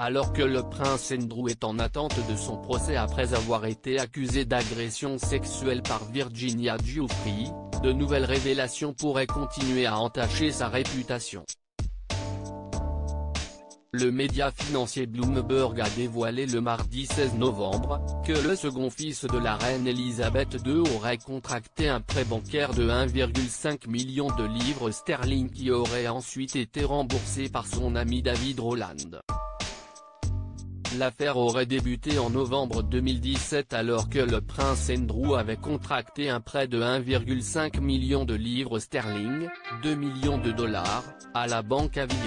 Alors que le prince Andrew est en attente de son procès après avoir été accusé d'agression sexuelle par Virginia Giuffre, de nouvelles révélations pourraient continuer à entacher sa réputation. Le média financier Bloomberg a dévoilé le mardi 16 novembre, que le second fils de la reine Elisabeth II aurait contracté un prêt bancaire de 1,5 million de livres sterling qui aurait ensuite été remboursé par son ami David Rowland. L'affaire aurait débuté en novembre 2017 alors que le prince Andrew avait contracté un prêt de 1,5 million de livres sterling, 2 millions de dollars, à la banque Avion.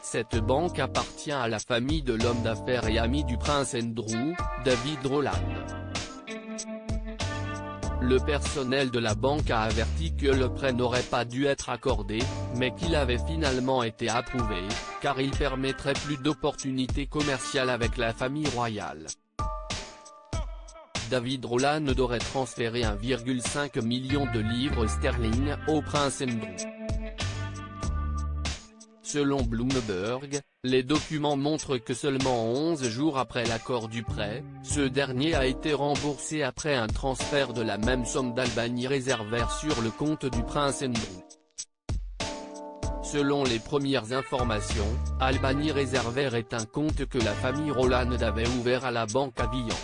Cette banque appartient à la famille de l'homme d'affaires et ami du prince Andrew, David Rowland. Le personnel de la banque a averti que le prêt n'aurait pas dû être accordé, mais qu'il avait finalement été approuvé, car il permettrait plus d'opportunités commerciales avec la famille royale. David Rowland aurait transféré 1,5 million de livres sterling au prince Andrew. Selon Bloomberg, les documents montrent que seulement 11 jours après l'accord du prêt, ce dernier a été remboursé après un transfert de la même somme d'Albany Reserver sur le compte du prince Andrew. Selon les premières informations, Albany Reserver est un compte que la famille Rowland avait ouvert à la banque Avion.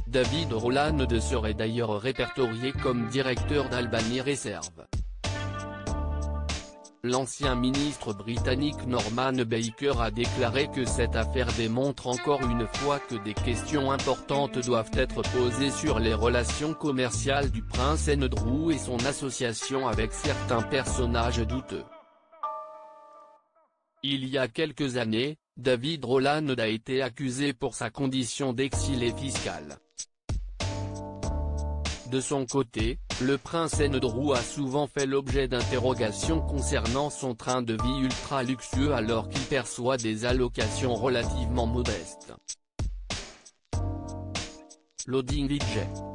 David Rowland serait d'ailleurs répertorié comme directeur d'Albany Reserve. L'ancien ministre britannique Norman Baker a déclaré que cette affaire démontre encore une fois que des questions importantes doivent être posées sur les relations commerciales du prince Andrew et son association avec certains personnages douteux. Il y a quelques années, David Rowland a été accusé pour sa condition d'exilé fiscal. De son côté, le prince Andrew a souvent fait l'objet d'interrogations concernant son train de vie ultra luxueux alors qu'il perçoit des allocations relativement modestes. Loading Vijay.